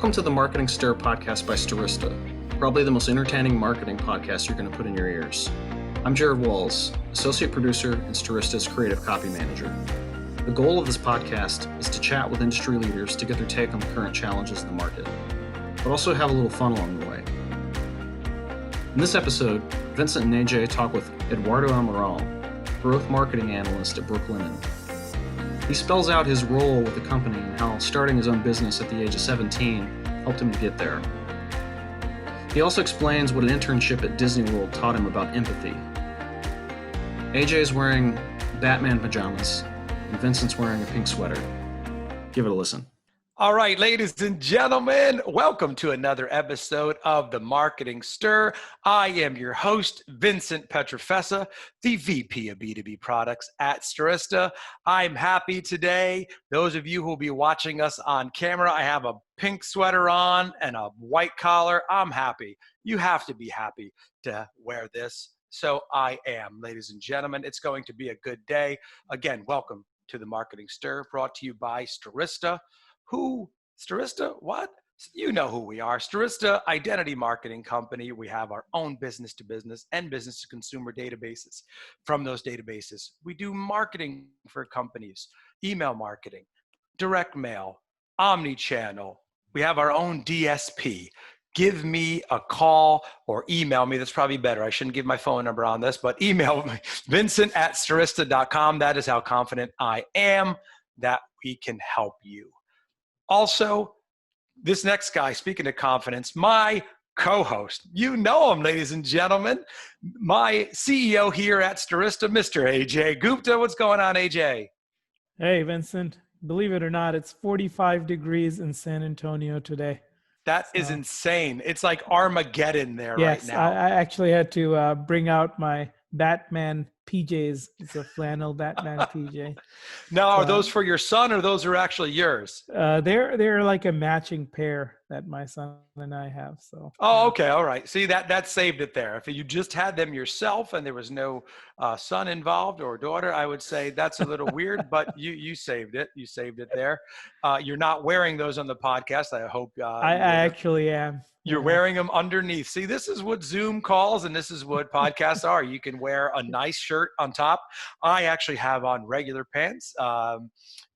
Welcome to the Marketing Stir podcast by Stirista, probably the most entertaining marketing podcast you're going to put in your ears. I'm Jared Walls, associate producer and Stirista's creative copy manager. The goal of this podcast is to chat with industry leaders to get their take on the current challenges in the market, but also have a little fun along the way. In this episode, Vincent and Ajay talk with Eduardo Amaral, growth marketing analyst at Brooklinen. He spells out his role with the company and how starting his own business at the age of 17 helped him to get there. He also explains what an internship at Disney World taught him about empathy. Ajay is wearing Batman pajamas, and Vincent's wearing a pink sweater. Give it a listen. All right, ladies and gentlemen, welcome to another episode of the Marketing Stir. I am your host, Vincent Petrofessa, the VP of B2B Products at Stirista. I'm happy today. Those of you who will be watching us on camera, I have a pink sweater on and a white collar. I'm happy. You have to be happy to wear this. So I am, ladies and gentlemen. It's going to be a good day. Again, welcome to the Marketing Stir, brought to you by Stirista. Who? Stirista? What? You know who we are. Stirista Identity Marketing Company. We have our own business-to-business and business-to-consumer databases. From those databases, we do marketing for companies, email marketing, direct mail, omni-channel. We have our own DSP. Give me a call or email me. That's probably better. I shouldn't give my phone number on this, but email me, Vincent@Stirista.com. That is how confident I am that we can help you. Also, this next guy, speaking of confidence, my co-host, you know him, ladies and gentlemen, my CEO here at Stirista, Mr. Ajay Gupta. What's going on, Ajay? Hey, Vincent. Believe it or not, it's 45 degrees in San Antonio today. That is insane. It's like Armageddon there right now. Yes, I actually had to bring out my Batman PJs. It's a flannel Batman PJ. Now, are those for your son or those are actually yours? They're like a matching pair that my son and I have. So. Oh, okay. All right. See, that saved it there. If you just had them yourself and there was no son involved or daughter, I would say that's a little weird, but you saved it. You saved it there. You're not wearing those on the podcast. I hope. I actually am. You're wearing them underneath. See, this is what Zoom calls and this is what podcasts are. You can wear a nice shirt on top. I actually have on regular pants.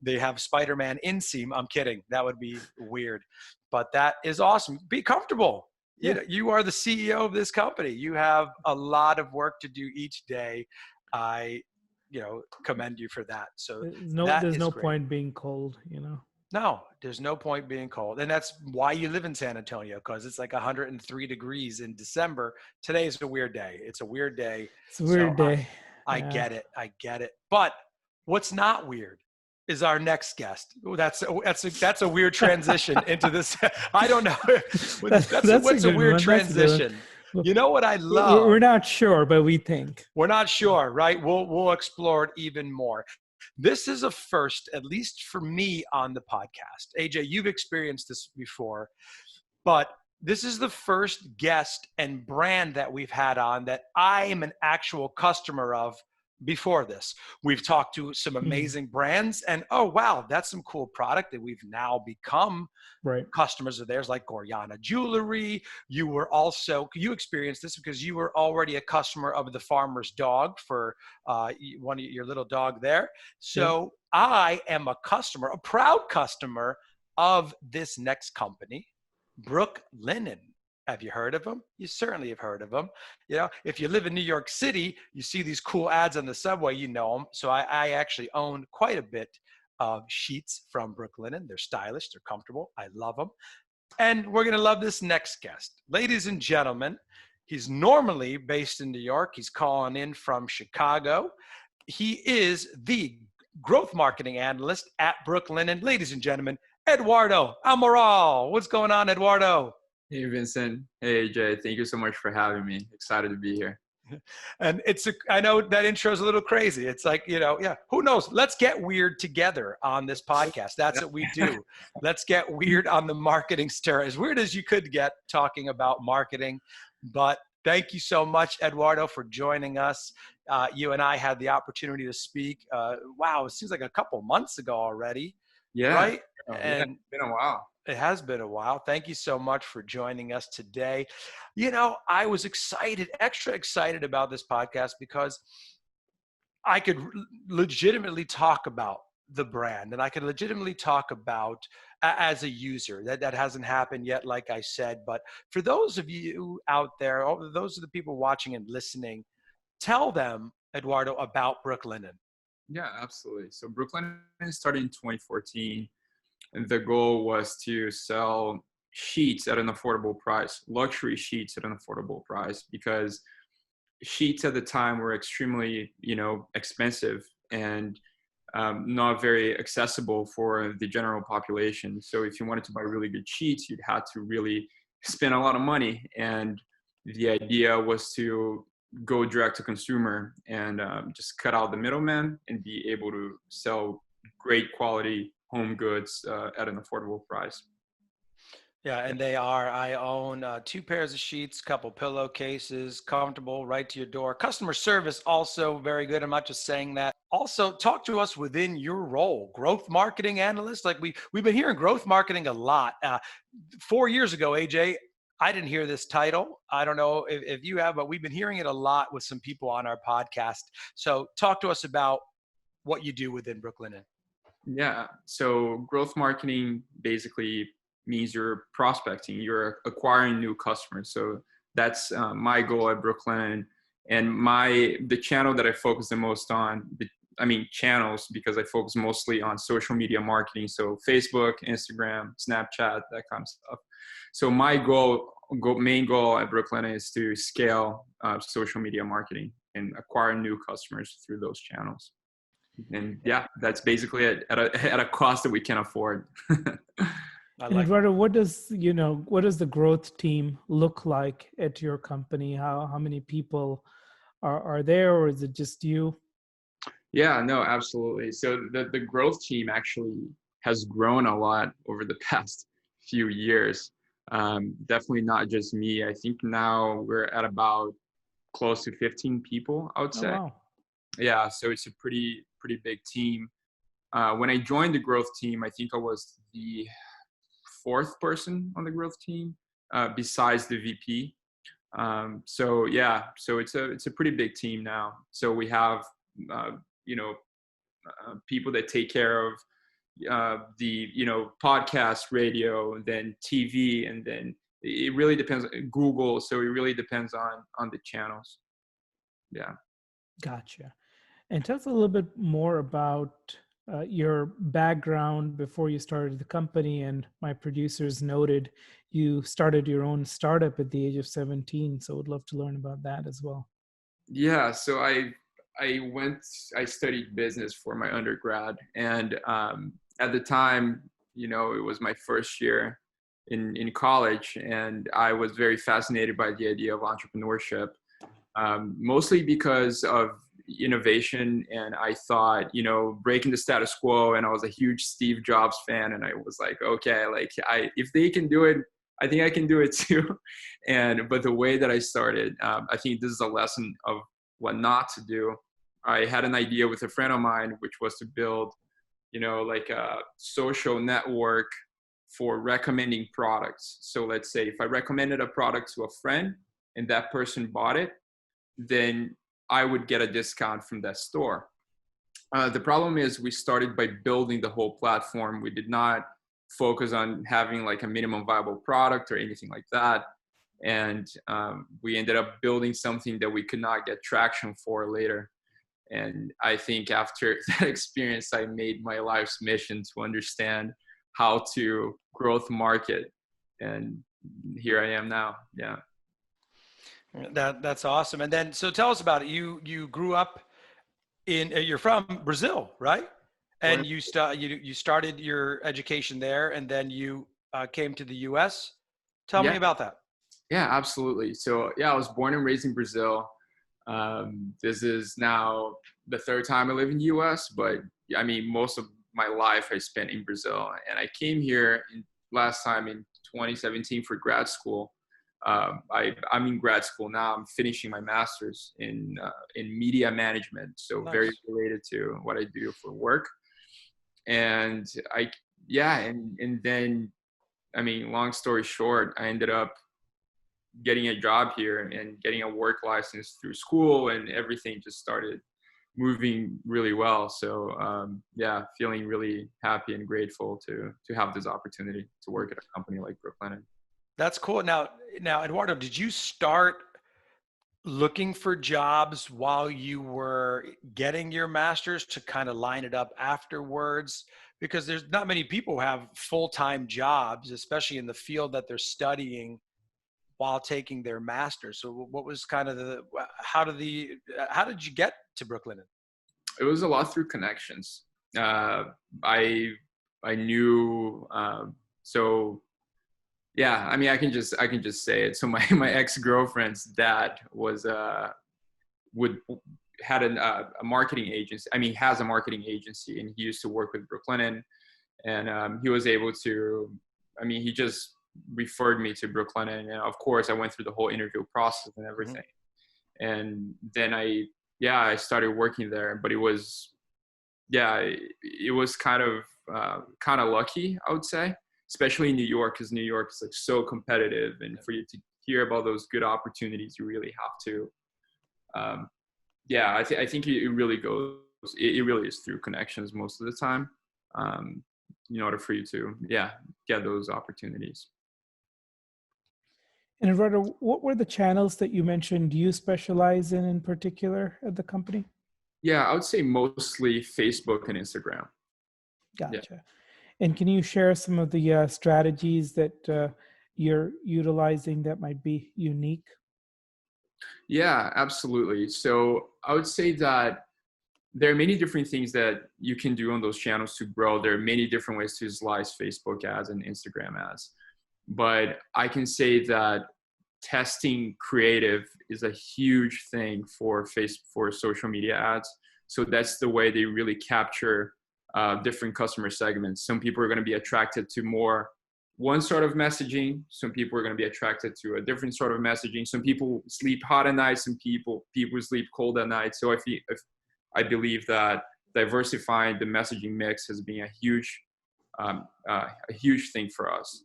They have Spider-Man inseam. I'm kidding. That would be weird. But that is awesome. Be comfortable. Yeah. You are the CEO of this company. You have a lot of work to do each day. I commend you for that. So there's no point being cold, No, there's no point being cold. And that's why you live in San Antonio, because it's like 103 degrees in December. Today is a weird day. It's a weird day. It's a weird day. I get it. I get it. But what's not weird is our next guest. That's a weird transition into this. I don't know. What's a weird transition? You know what I love? We're not sure, but we think. We're not sure, right? We'll explore it even more. This is a first, at least for me on the podcast. Ajay, you've experienced this before, but this is the first guest and brand that we've had on that I am an actual customer of before this. We've talked to some amazing brands and, oh, wow, that's some cool product that we've now become customers of theirs, like Gorjana Jewelry. You experienced this because you were already a customer of the Farmer's Dog for one of your little dog there. So I am a customer, a proud customer of this next company, Brooklinen. Have you heard of them? You certainly have heard of them. If you live in New York City, you see these cool ads on the subway, you know them. So I actually own quite a bit of sheets from Brooklinen. They're stylish, they're comfortable. I love them. And we're going to love this next guest. Ladies and gentlemen, he's normally based in New York. He's calling in from Chicago. He is the growth marketing analyst at Brooklinen. Ladies and gentlemen, Eduardo Amaral. What's going on, Eduardo? Hey, Vincent. Hey, Ajay. Thank you so much for having me. Excited to be here. And I know that intro is a little crazy. It's like, who knows? Let's get weird together on this podcast. That's what we do. Let's get weird on the Marketing Stir. As weird as you could get talking about marketing. But thank you so much, Eduardo, for joining us. You and I had the opportunity to speak. Wow, it seems like a couple months ago already. Yeah. Right? And it's been a while. It has been a while. Thank you so much for joining us today. I was extra excited about this podcast because I could legitimately talk about the brand, and I could legitimately talk about as a user. That hasn't happened yet, like I said. But for those of you out there, those are the people watching and listening, tell them, Eduardo, about Brooklinen. Yeah, absolutely. So Brooklinen started in 2014, and the goal was to sell sheets at an affordable price, luxury sheets at an affordable price, because sheets at the time were extremely, expensive and not very accessible for the general population. So if you wanted to buy really good sheets, you'd have to really spend a lot of money. And the idea was to go direct to consumer and just cut out the middleman and be able to sell great quality home goods at an affordable price. Yeah, and they are. I own 2 pairs of sheets, couple pillowcases, comfortable, right to your door. Customer service also very good. I'm not just saying that. Also, talk to us within your role, growth marketing analyst. Like we've been hearing growth marketing a lot. 4 years ago, Ajay, I didn't hear this title. I don't know if you have, but we've been hearing it a lot with some people on our podcast. So talk to us about what you do within Brooklinen. Yeah. So growth marketing basically means you're prospecting, you're acquiring new customers. So that's my goal at Brooklinen, and the channel that I focus the most on. Channels, because I focus mostly on social media marketing. So Facebook, Instagram, Snapchat, that kind of stuff. So my main goal at Brooklinen is to scale social media marketing and acquire new customers through those channels. And yeah, that's basically it at a cost that we can afford. And Eduardo, what does the growth team look like at your company? How many people are there, or is it just you? Yeah, no, absolutely. So the growth team actually has grown a lot over the past few years. Definitely not just me. I think now we're at about close to 15 people, I would say. Oh, wow. Yeah, so it's a pretty big team. When I joined the growth team, I think I was the fourth person on the growth team, besides the VP. So it's a pretty big team now. So we have people that take care of the podcast, radio, and then TV, and then it really depends, Google. So it really depends on the channels. Yeah. Gotcha. And tell us a little bit more about your background before you started the company. And my producers noted you started your own startup at the age of 17. So would love to learn about that as well. Yeah. So I studied business for my undergrad, and at the time, it was my first year in college, and I was very fascinated by the idea of entrepreneurship, mostly because of innovation. And I thought, breaking the status quo, and I was a huge Steve Jobs fan, and I was like, okay, like if they can do it, I think I can do it too. But the way that I started, I think this is a lesson of what not to do. I had an idea with a friend of mine, which was to build, like a social network for recommending products. So let's say if I recommended a product to a friend and that person bought it, then I would get a discount from that store. The problem is we started by building the whole platform. We did not focus on having like a minimum viable product or anything like that. And we ended up building something that we could not get traction for later. And I think after that experience, I made my life's mission to understand how to growth market. And here I am now. Yeah. That's awesome. And then, so tell us about it. You grew up you're from Brazil, right? And you started your education there, and then you came to the U.S. Tell me about that. Yeah, absolutely. So yeah, I was born and raised in Brazil. This is now the third time I live in the U.S., but I mean, most of my life I spent in Brazil. And I came here last time in 2017 for grad school. I'm in grad school now. I'm finishing my master's in media management, so nice. Very related to what I do for work. And then I mean, long story short, I ended up getting a job here and getting a work license through school, and everything just started moving really well. So yeah, feeling really happy and grateful to have this opportunity to work at a company like Brooklinen. That's cool. Now, Eduardo, did you start looking for jobs while you were getting your master's to kind of line it up afterwards? Because there's not many people who have full-time jobs, especially in the field that they're studying while taking their master's. So what was kind of how did you get to Brooklinen? It was a lot through connections. I knew, so yeah, I mean, I can just say it. So my ex-girlfriend's dad had a marketing agency. I mean, has a marketing agency, and he used to work with Brooklinen, and he was able to. I mean, he just referred me to Brooklinen, and of course, I went through the whole interview process and everything. Mm-hmm. And then I started working there. But it was kind of lucky, I would say. Especially in New York, because New York is like so competitive, and for you to hear about those good opportunities, you really have to. I think it really goes. It really is through connections most of the time, in order for you to get those opportunities. And Eduardo, what were the channels that you mentioned you specialize in particular at the company? Yeah, I would say mostly Facebook and Instagram. Gotcha. Yeah. And can you share some of the strategies that you're utilizing that might be unique? Yeah, absolutely. So I would say that there are many different things that you can do on those channels to grow. There are many different ways to utilize Facebook ads and Instagram ads. But I can say that testing creative is a huge thing for social media ads. So that's the way they really capture different customer segments. Some people are going to be attracted to more one sort of messaging. Some people are going to be attracted to a different sort of messaging. Some people sleep hot at night. Some people sleep cold at night. So I believe that diversifying the messaging mix has been a huge thing for us.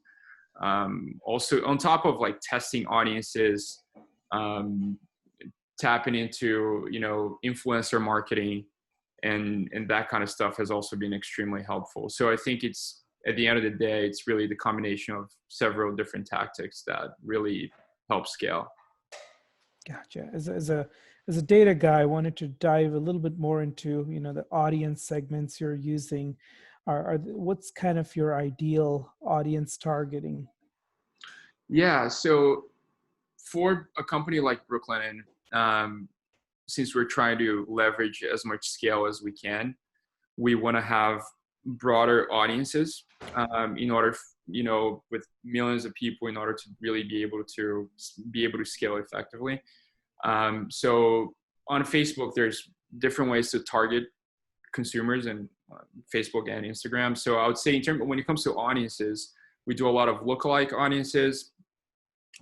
Also, on top of like testing audiences, tapping into influencer marketing and that kind of stuff has also been extremely helpful. So I think it's, at the end of the day, it's really the combination of several different tactics that really help scale. Gotcha. As a data guy, I wanted to dive a little bit more into the audience segments you're using. What's kind of your ideal audience targeting? Yeah, so for a company like Brooklinen, since we're trying to leverage as much scale as we can, we want to have broader audiences in order, with millions of people, in order to really be able to scale effectively. So on Facebook, there's different ways to target consumers in Facebook and Instagram. So I would say when it comes to audiences, we do a lot of lookalike audiences.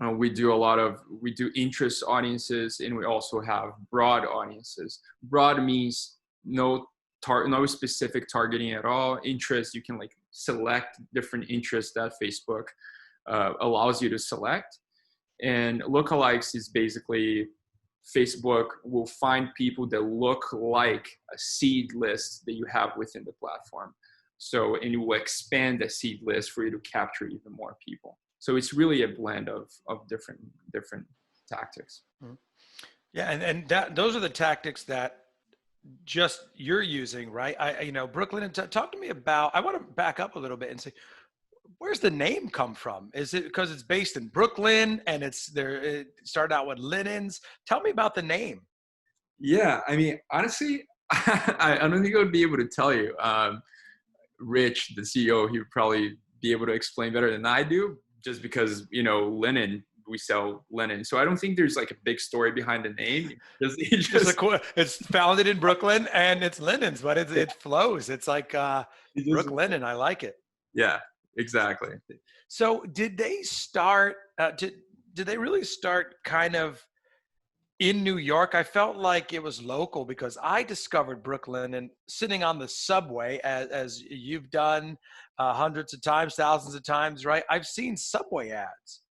We do interest audiences, and we also have broad audiences. Broad means no specific targeting at all. Interest, you can like select different interests that Facebook allows you to select. And lookalikes is basically Facebook will find people that look like a seed list that you have within the platform. So, and it will expand the seed list for you to capture even more people. So it's really a blend of different tactics. Yeah, and those are the tactics that just you're using, right? Brooklinen, talk to me about. I want to back up a little bit and say, where's the name come from? Is it because it's based in Brooklyn and it started out with linens? Tell me about the name. Yeah, I mean, honestly, I don't think I would be able to tell you. Rich, the CEO, he would probably be able to explain better than I do, just because, linen, we sell linen. So I don't think there's like a big story behind the name. It's founded in Brooklyn and it's linens, but it flows. It's like Brooklinen. I like it. Yeah, exactly. So did they start, did they really start kind of in New York, I felt like it was local because I discovered Brooklinen sitting on the subway, as you've done hundreds of times, thousands of times, right? I've seen subway ads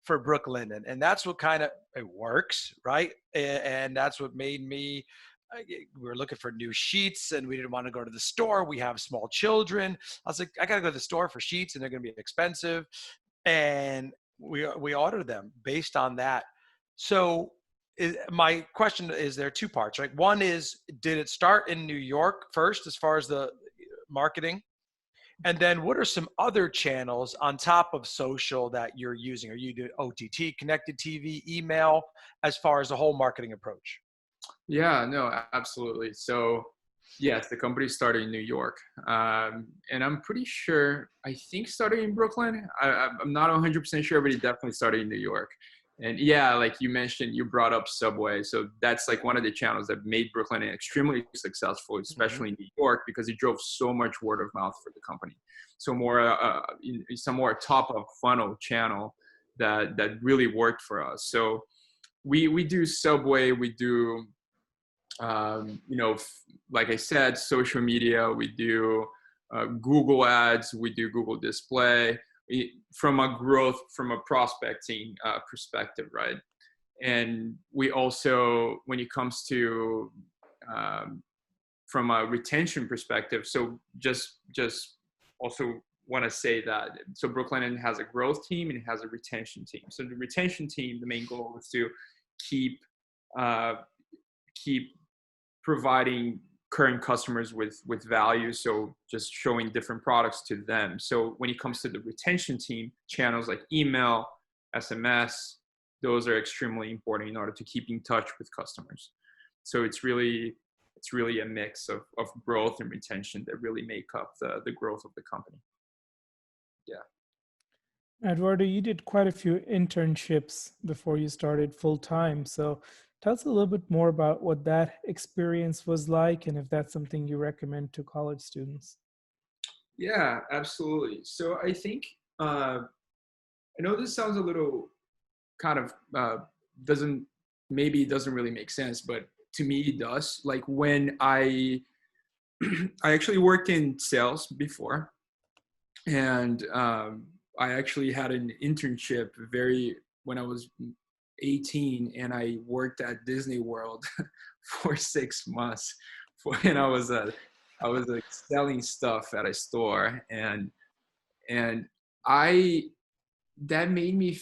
for Brooklinen, and that's what kind of, it works, right? And that's what made me, we were looking for new sheets and we didn't want to go to the store. We have small children. I was like, I got to go to the store for sheets and they're going to be expensive. And we ordered them based on that. So my question is, there are two parts, right? One is, did it start in New York first as far as the marketing? And then what are some other channels on top of social that you're using? Are you doing OTT, connected TV, email, as far as the whole marketing approach? Yeah, no, absolutely. So yes, the company started in New York. And I'm pretty sure, I think started in Brooklyn. I'm not 100% sure, but it definitely started in New York. And yeah, like you mentioned, you brought up Subway. So that's like one of the channels that made Brooklinen extremely successful, especially in New York, because it drove so much word of mouth for the company. So some more top of funnel channel that really worked for us. So we do Subway, we do, like I said, social media, we do Google ads, we do Google display, from a prospecting perspective, right? And we also, when it comes to from a retention perspective, so just also want to say that, so Brooklinen has a growth team and it has a retention team. So the retention team, the main goal is to keep providing current customers with value. So just showing different products to them. So when it comes to the retention team, channels like email, SMS, those are extremely important in order to keep in touch with customers. So it's really a mix of growth and retention that really make up the growth of the company. Yeah. Eduardo, you did quite a few internships before you started full time. So tell us a little bit more about what that experience was like and if that's something you recommend to college students. Yeah, absolutely. So I think, I know this sounds a little kind of, doesn't really make sense, but to me it does. Like when I actually worked in sales before, and I actually had an internship when I was 18, and I worked at Disney World for 6 months. And I was like selling stuff at a store, and that made me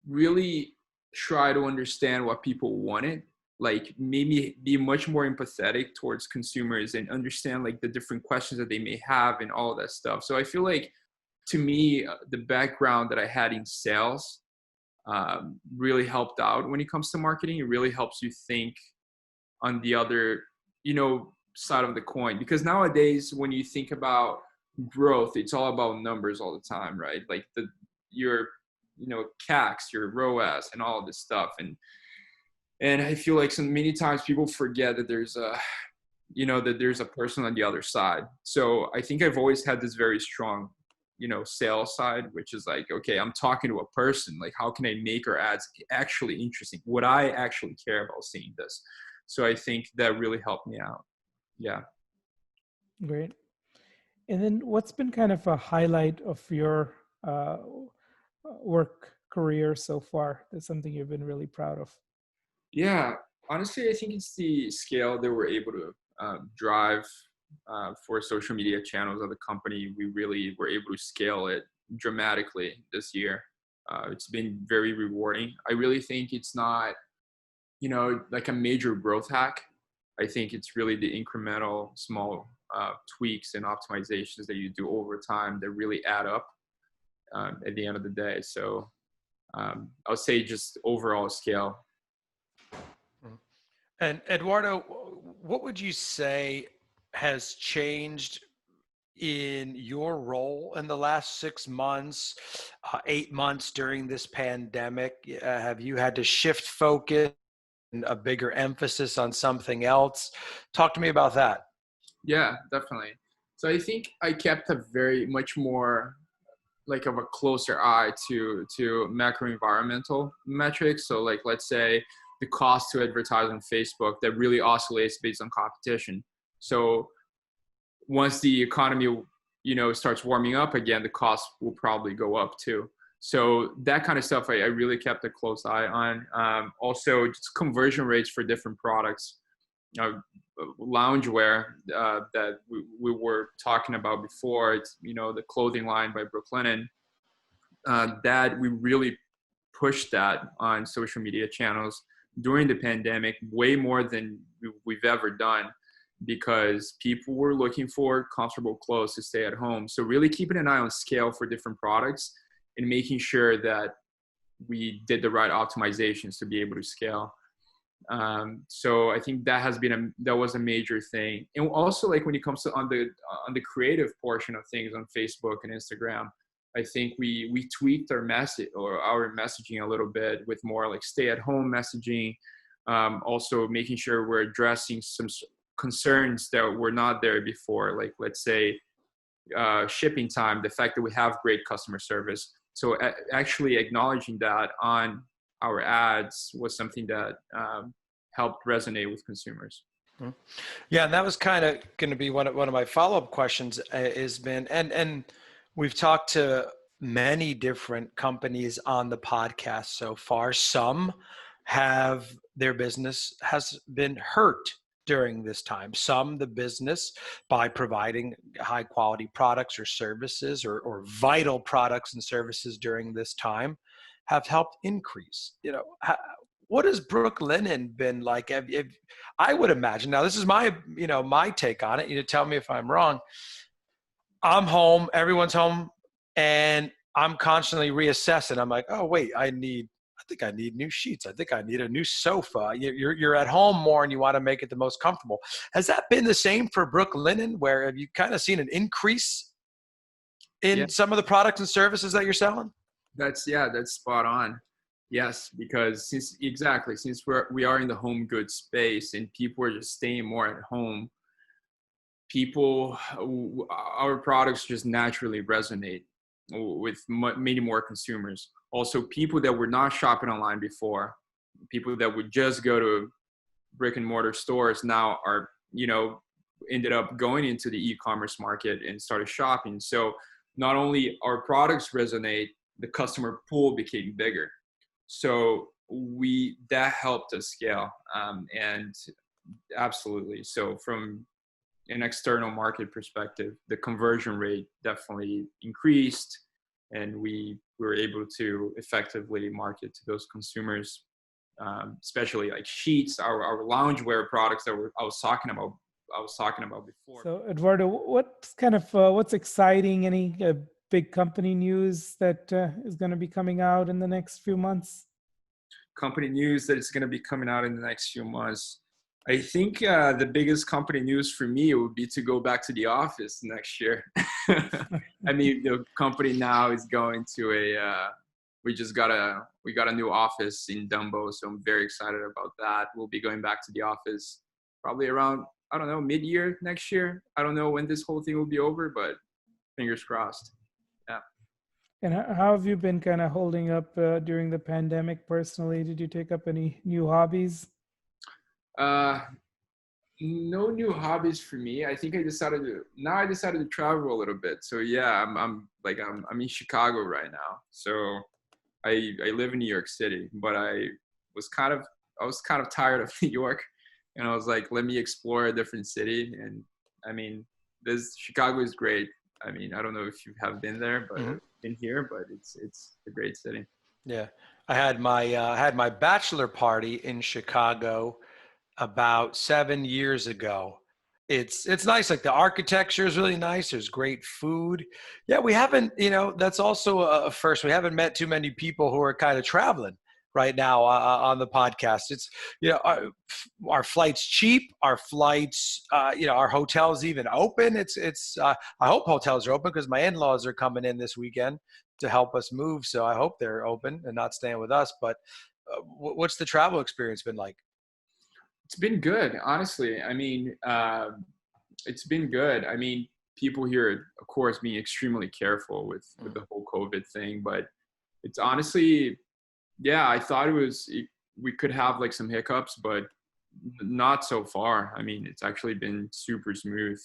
really try to understand what people wanted, like made me be much more empathetic towards consumers and understand like the different questions that they may have and all that stuff. So I feel like, to me, the background that I had in sales really helped out when it comes to marketing. It really helps you think on the other, side of the coin, because nowadays when you think about growth, it's all about numbers all the time, right? Like your CACs, your ROAS, and all of this stuff, and I feel like many times people forget that there's a person on the other side. So I think I've always had this very strong sales side, which is like, okay, I'm talking to a person, like how can I make our ads actually interesting? Would I actually care about seeing this? So I think that really helped me out. Yeah. Great. And then what's been kind of a highlight of your work career so far? That's something you've been really proud of. Yeah, honestly, I think it's the scale that we're able to drive for social media channels of the company. We really were able to scale it dramatically this year. It's been very rewarding. I really think it's not, like a major growth hack. I think it's really the incremental small tweaks and optimizations that you do over time that really add up at the end of the day. So I would say just overall scale. And Eduardo, what would you say has changed in your role in the last 6 months, 8 months during this pandemic? Have you had to shift focus and a bigger emphasis on something else? Talk to me about that. Yeah, definitely. So I think I kept a very much more like of a closer eye to macro environmental metrics. So like, let's say the cost to advertise on Facebook that really oscillates based on competition. So once the economy, starts warming up again, the cost will probably go up too. So that kind of stuff, I really kept a close eye on. Also, just conversion rates for different products. Loungewear that we were talking about before, it's, the clothing line by Brooklinen, that we really pushed that on social media channels during the pandemic, way more than we've ever done, because people were looking for comfortable clothes to stay at home. So really keeping an eye on scale for different products and making sure that we did the right optimizations to be able to scale. So I think that was a major thing. And also, like, when it comes to on the creative portion of things on Facebook and Instagram, I think we tweaked our messaging a little bit with more like stay at home messaging. Also making sure we're addressing some concerns that were not there before, like, let's say, shipping time, the fact that we have great customer service. So actually acknowledging that on our ads was something that helped resonate with consumers. Yeah, and that was kind of going to be one of my follow-up questions has been, and we've talked to many different companies on the podcast so far. Some have their business has been hurt during this time. Some, the business, by providing high quality products or services or vital products and services during this time, have helped increase. What has Brooklinen been like? I would imagine, now this is my take on it, tell me if I'm wrong. I'm home, everyone's home, and I'm constantly reassessing. I'm like, oh wait, I think I need new sheets. I think I need a new sofa. You're at home more and you want to make it the most comfortable. Has that been the same for Brooklinen, where have you kind of seen an increase in some of the products and services that you're selling? That's spot on. Yes, because since we are in the home goods space and people are just staying more at home, our products just naturally resonate with many more consumers. Also, people that were not shopping online before, people that would just go to brick and mortar stores now are, ended up going into the e-commerce market and started shopping. So not only our products resonate, the customer pool became bigger. So that helped us scale. And absolutely. So from an external market perspective, the conversion rate definitely increased, and we were able to effectively market to those consumers, especially like sheets, our loungewear products that I was talking about before. So Eduardo, what's exciting? Any big company news that is going to be coming out in the next few months? Company news that is going to be coming out in the next few months. I think the biggest company news for me would be to go back to the office next year. I mean, the company now is going to we got a new office in Dumbo, so I'm very excited about that. We'll be going back to the office probably around, I don't know, mid-year next year. I don't know when this whole thing will be over, but fingers crossed. Yeah. And how have you been kind of holding up during the pandemic personally? Did you take up any new hobbies? No new hobbies for me. I think I decided to travel a little bit. So yeah, I'm in Chicago right now. So I live in New York City, but I was kind of tired of New York, and I was like, let me explore a different city. And I mean, Chicago is great. I mean, I don't know if you have been there, but been here, but it's a great city. Yeah, I had my bachelor party in Chicago about 7 years ago. It's nice. Like, the architecture is really nice. There's great food. Yeah, we haven't, that's also a first. We haven't met too many people who are kind of traveling right now on the podcast. It's, our flights cheap, our flights, our hotels even open. I hope hotels are open because my in-laws are coming in this weekend to help us move. So I hope they're open and not staying with us. But what's the travel experience been like? It's been good, honestly. I mean, it's been good. I mean, people here, of course, being extremely careful with the whole COVID thing, but it's honestly, yeah, I thought it we could have like some hiccups, but not so far. I mean, it's actually been super smooth.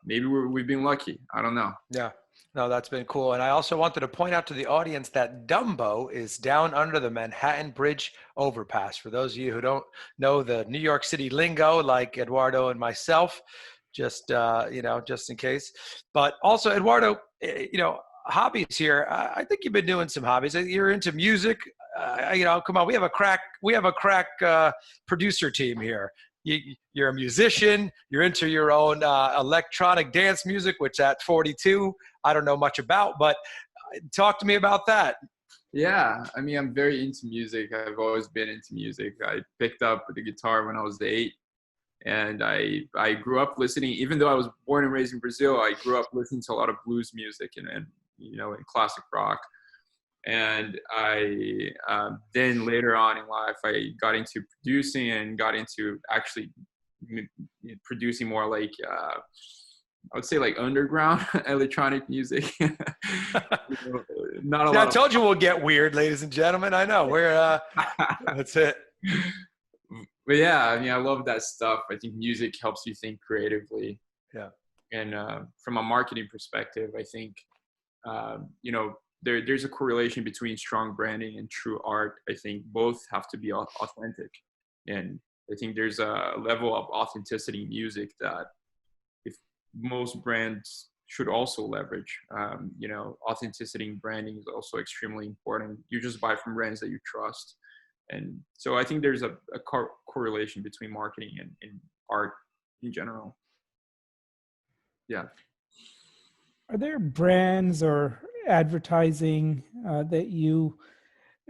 Maybe we've been lucky. I don't know. Yeah, no, that's been cool. And I also wanted to point out to the audience that Dumbo is down under the Manhattan Bridge overpass. For those of you who don't know the New York City lingo, like Eduardo and myself, just just in case. But also, Eduardo, hobbies here. I think you've been doing some hobbies. You're into music. Come on, we have a crack producer team here. You're a musician. You're into your own electronic dance music, which at 42, I don't know much about. But talk to me about that. Yeah, I mean, I'm very into music. I've always been into music. I picked up the guitar when I was 8. And I grew up listening, even though I was born and raised in Brazil, I grew up listening to a lot of blues music and classic rock. And I then later on in life, I got into producing and got into actually producing more like, I would say like underground electronic music. Not a lot. I told you we'll get weird, ladies and gentlemen. I know we're, that's it. But yeah, I mean, I love that stuff. I think music helps you think creatively. Yeah. And from a marketing perspective, I think, there's a correlation between strong branding and true art. I think both have to be authentic. And I think there's a level of authenticity in music that if most brands should also leverage. Authenticity in branding is also extremely important. You just buy from brands that you trust. And so I think there's a correlation between marketing and art in general. Yeah. Are there brands or advertising that you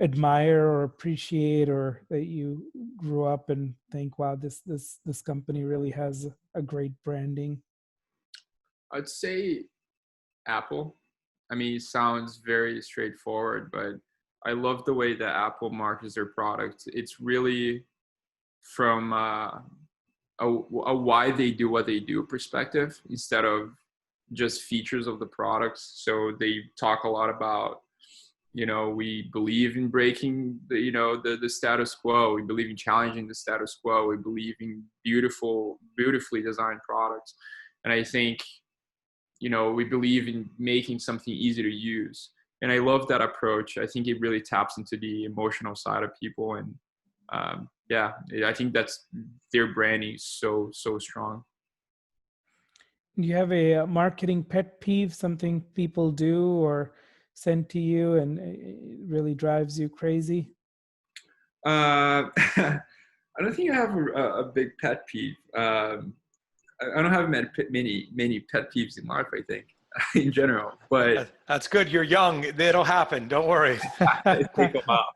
admire or appreciate, or that you grew up and think, wow, this company really has a great branding? I'd say Apple. I mean, it sounds very straightforward, but I love the way that Apple markets their product. It's really from a why they do what they do perspective instead of just features of the products. So they talk a lot about, we believe in breaking the status quo. We believe in challenging the status quo. We believe in beautifully designed products. And I think, we believe in making something easy to use. And I love that approach. I think it really taps into the emotional side of people. And I think that's their branding is so strong. Do you have a marketing pet peeve, something people do or send to you and it really drives you crazy? I don't think I have a big pet peeve. I don't have many pet peeves in life, I think, in general. But that's good. You're young. It'll happen. Don't worry. Take them out.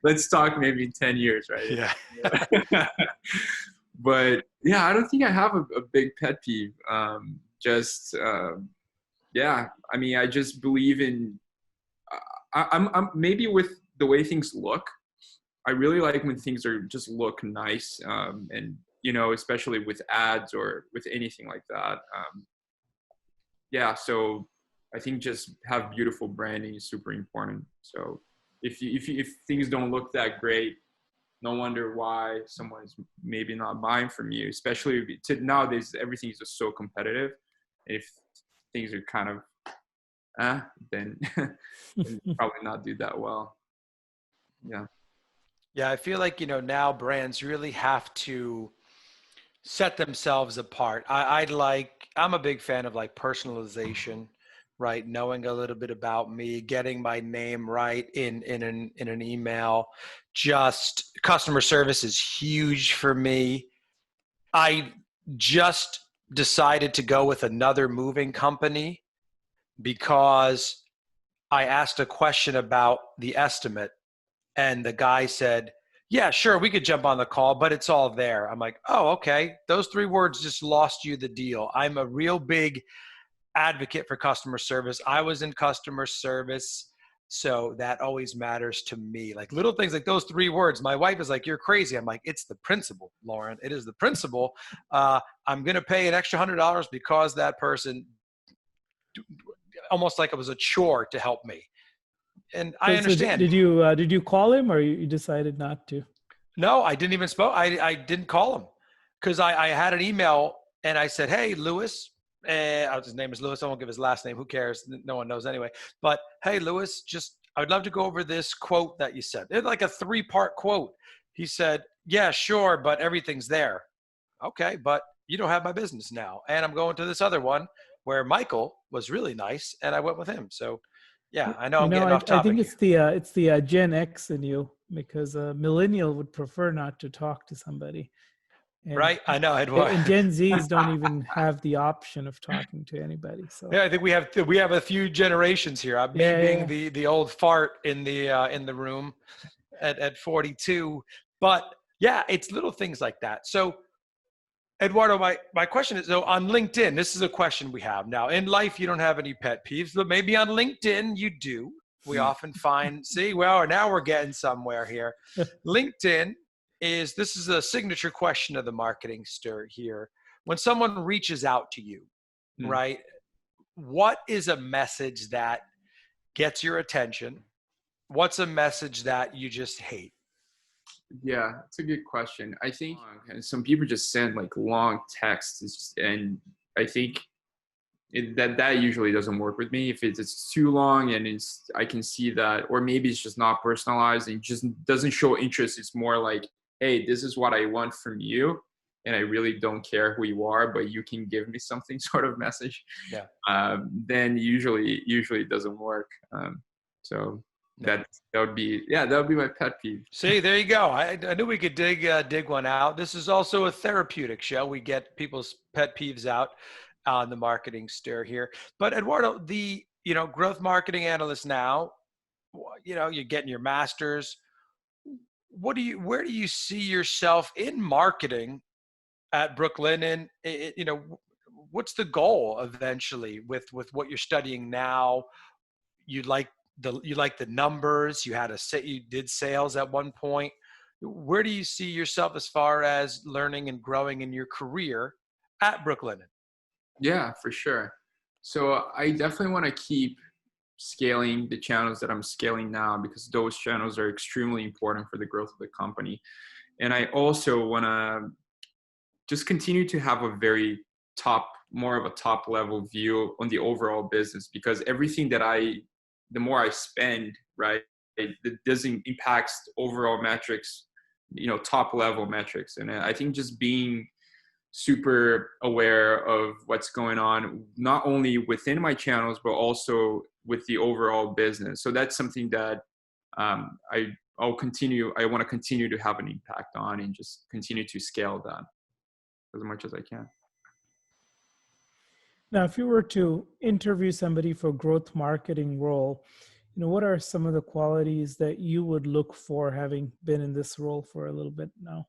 Let's talk maybe in 10 years, right? Yeah. But yeah, I don't think I have a big pet peeve. I mean, I just believe in, I'm maybe with the way things look. I really like when things are just look nice. And, especially with ads or with anything like that. So I think just have beautiful branding is super important. So if things don't look that great, no wonder why someone is maybe not buying from you, especially nowadays, everything is just so competitive. If things are kind of, then probably not do that well. Yeah. Yeah. I feel like, now brands really have to set themselves apart. I'm a big fan of like personalization, right? Knowing a little bit about me, getting my name right in an email. Just customer service is huge for me. I just decided to go with another moving company because I asked a question about the estimate and the guy said, yeah, sure, we could jump on the call, but it's all there. I'm like, oh, okay. Those 3 words just lost you the deal. I'm a real big advocate for customer service. I was in customer service, so that always matters to me. Like little things like those 3 words. My wife is like, you're crazy. I'm like, it's the principle, Lauren. It is the principle. I'm going to pay an extra $100 because that person, almost like it was a chore to help me. And I So understand. did you call him, or you decided not to? No, I didn't even I didn't call him because I had an email and I said, "Hey, Lewis," his name is Lewis. I won't give his last name. Who cares? No one knows anyway. But hey, Lewis, I would love to go over this quote that you said. It's like a 3-part quote. He said, "Yeah, sure, but everything's there." Okay, but you don't have my business now, and I'm going to this other one where Michael was really nice, and I went with him. So, yeah, I know I'm getting off I think topic it's the Gen X in you, because a millennial would prefer not to talk to somebody, and right? I know, Eduardo. and Gen Zs don't even have the option of talking to anybody. So Yeah, I think we have a few generations here. Me being the old fart in the room at 42, but yeah, it's little things like that. So, Eduardo, my question is, so on LinkedIn, this is a question we have now. In life, you don't have any pet peeves, but maybe on LinkedIn you do. We often find, now we're getting somewhere here. LinkedIn this is a signature question of the Marketing Stir here. When someone reaches out to you, right? What is a message that gets your attention? What's a message that you just hate? Yeah, it's a good question. I think and some people just send like long texts, and I think that usually doesn't work with me. If it's too long and I can see that, or maybe it's just not personalized and just doesn't show interest. It's more like, hey, this is what I want from you, and I really don't care who you are, but you can give me something sort of message. Yeah. Then usually it doesn't work. So that would be my pet peeve. See, there you go. I knew we could dig one out. This is also a therapeutic show. We get people's pet peeves out on the Marketing Stir here. But Eduardo, the growth marketing analyst now, you're getting your master's. Where do you see yourself in marketing at Brooklinen? What's the goal eventually with what you're studying now? You like the numbers. You did sales at one point. Where do you see yourself as far as learning and growing in your career at Brooklinen? Yeah, for sure. So I definitely want to keep scaling the channels that I'm scaling now, because those channels are extremely important for the growth of the company. And I also want to just continue to have more of a top level view on the overall business, because everything the more I spend, right, it doesn't impact overall metrics, top level metrics. And I think just being super aware of what's going on, not only within my channels, but also with the overall business. So that's something that I want to continue to have an impact on, and just continue to scale that as much as I can. now, if you were to interview somebody for growth marketing role, what are some of the qualities that you would look for, having been in this role for a little bit now?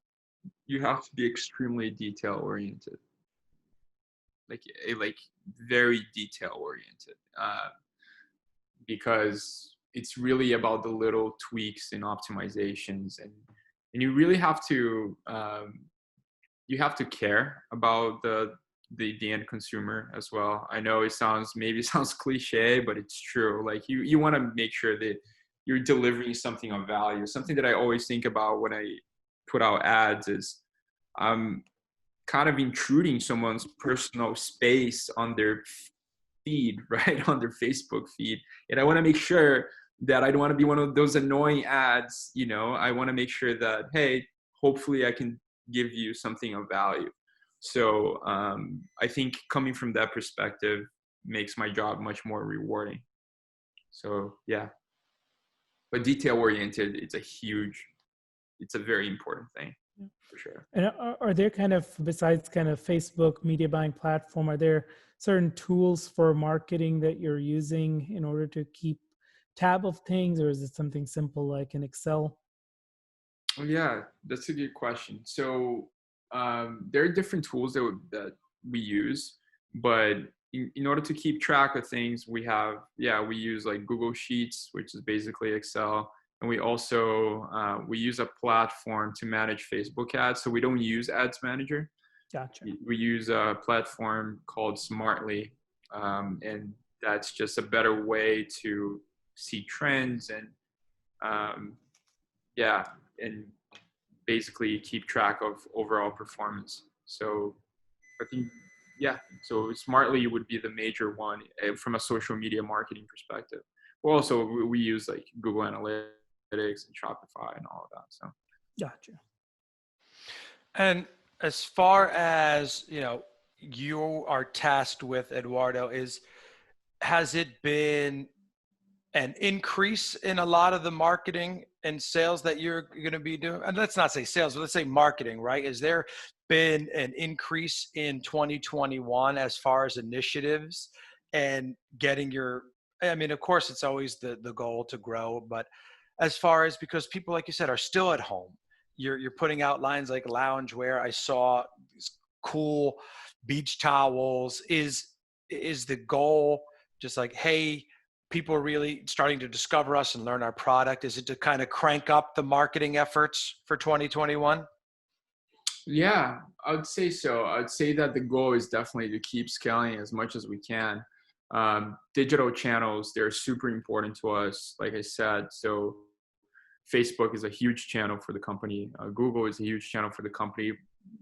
You have to be extremely detail oriented, like very detail oriented, because it's really about the little tweaks and optimizations, and you really have to care about the end consumer as well. I know it sounds cliche, but it's true. Like you want to make sure that you're delivering something of value. Something that I always think about when I put out ads is I'm kind of intruding someone's personal space on their feed, right, on their Facebook feed. And I want to make sure that I don't want to be one of those annoying ads. I want to make sure that, hey, hopefully I can give you something of value. So I think coming from that perspective makes my job much more rewarding. So yeah, but detail oriented, it's a very important thing. For sure. And are there besides Facebook media buying platform, are there certain tools for marketing that you're using in order to keep tab of things, or is it something simple like an Excel? Oh, yeah, that's a good question. So there are different tools that we use, but in order to keep track of things, we use like Google Sheets, which is basically Excel. And we also we use a platform to manage Facebook ads. So we don't use Ads Manager. Gotcha. We use a platform called Smartly, and that's just a better way to see trends and yeah, and basically keep track of overall performance. So I think, yeah, so Smartly would be the major one from a social media marketing perspective. Well, also we use like Google Analytics and Shopify and all of that. So Gotcha. And as far as, you are tasked with, Eduardo, has it been an increase in a lot of the marketing and sales that you're going to be doing? And let's not say sales, but let's say marketing, right? Is there been an increase in 2021 as far as initiatives and getting of course, it's always the goal to grow, but as far as, because people, like you said, are still at home, you're putting out lines like loungewear. I saw these cool beach towels. Is the goal just like, hey, people are really starting to discover us and learn our product? Is it to kind of crank up the marketing efforts for 2021? yeah, I would say so. I'd say that the goal is definitely to keep scaling as much as we can. Digital channels, they're super important to us, like I said. So Facebook is a huge channel for the company. Google is a huge channel for the company,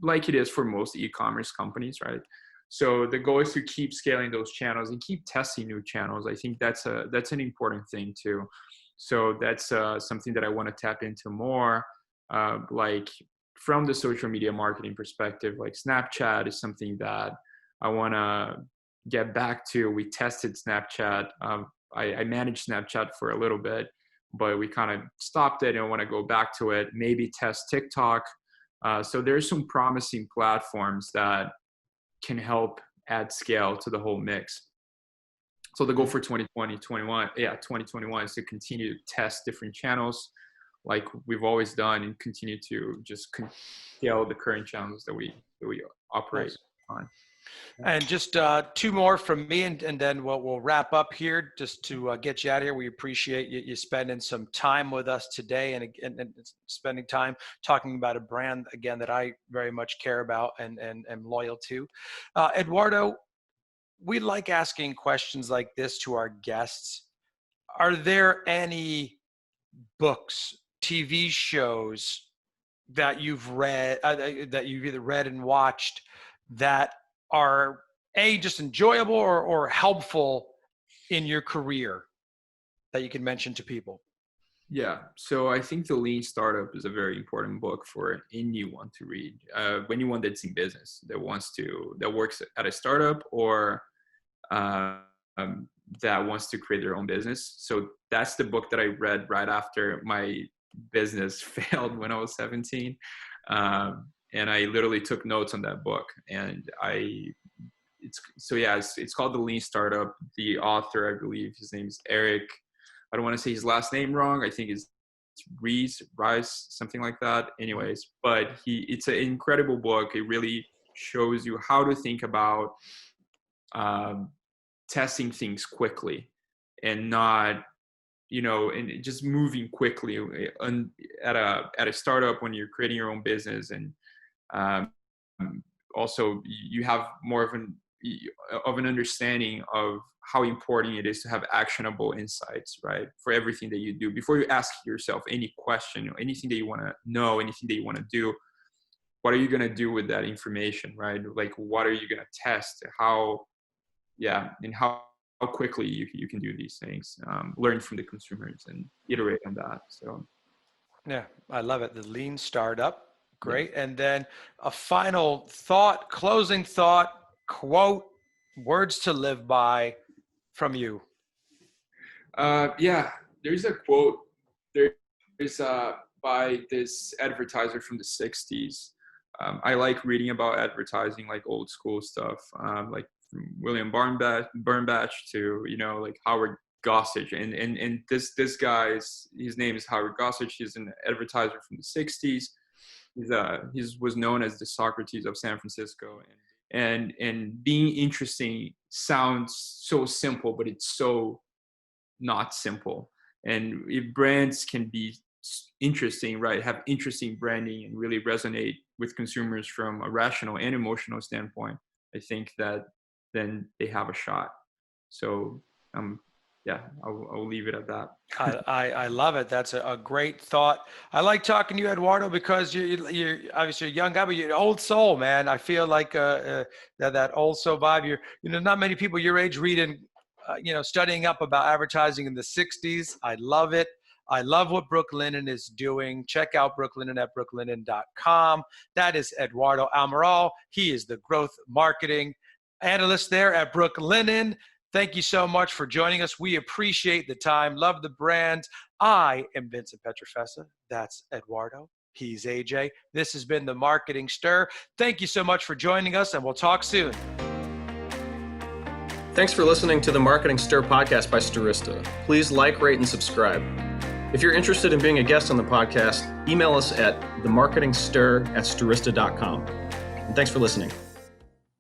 like it is for most e-commerce companies, right? So the goal is to keep scaling those channels and keep testing new channels. I think that's an important thing too. So that's something that I want to tap into more. Like from the social media marketing perspective, like Snapchat is something that I want to get back to. We tested Snapchat. I managed Snapchat for a little bit, but we kind of stopped it and I want to go back to it. Maybe test TikTok. So there's some promising platforms that can help add scale to the whole mix. So the goal for 2021 is to continue to test different channels like we've always done and continue to just scale the current channels that we operate on. And just two more from me, and then we'll wrap up here just to get you out of here. We appreciate you spending some time with us today and spending time talking about a brand, again, that I very much care about and am loyal to. Eduardo, we like asking questions like this to our guests. Are there any books, TV shows that you've read, that you've either read and watched that are just enjoyable or helpful in your career that you can mention to people? Yeah, so I think The Lean Startup is a very important book for anyone to read. Anyone that's in business that works at a startup or that wants to create their own business. So that's the book that I read right after my business failed when I was 17. And I literally took notes on that book. And it's called The Lean Startup. The author, I believe his name is Eric. I don't want to say his last name wrong. I think it's Rice, something like that. Anyways, but it's an incredible book. It really shows you how to think about testing things quickly and not, and just moving quickly at a startup when you're creating your own business. And also you have more of an understanding of how important it is to have actionable insights, right? For everything that you do, before you ask yourself any question or anything that you want to know, anything that you want to do, what are you going to do with that information, right? Like, what are you going to test? And how quickly you can do these things, learn from the consumers and iterate on that. So yeah, I love it. The Lean Startup. Great. Yeah. And then a final thought, closing thought, quote, words to live by from you. There's a quote. There's by this advertiser from the 60s. I like reading about advertising, like old school stuff, like from William Burnbach to, like Howard Gossage. And this guy's, his name is Howard Gossage. He's an advertiser from the 60s. He was known as the Socrates of San Francisco. And being interesting sounds so simple, but it's so not simple. And if brands can be interesting, right, have interesting branding and really resonate with consumers from a rational and emotional standpoint, I think that then they have a shot. So I'm yeah, I'll leave it at that. I love it. That's a great thought. I like talking to you, Eduardo, because you're obviously a young guy, but you're an old soul, man. I feel like that old soul vibe. Not many people your age reading, studying up about advertising in the 60s. I love it. I love what Brooklinen is doing. Check out Brooklinen at brooklinen.com. That is Eduardo Amaral. He is the growth marketing analyst there at Brooklinen. Thank you so much for joining us. We appreciate the time. Love the brand. I am Vincent Petrofessa. That's Eduardo. He's Ajay. This has been the Marketing Stir. Thank you so much for joining us, and we'll talk soon. Thanks for listening to the Marketing Stir podcast by Stirista. Please like, rate, and subscribe. If you're interested in being a guest on the podcast, email us at themarketingstir@stirista.com. And thanks for listening.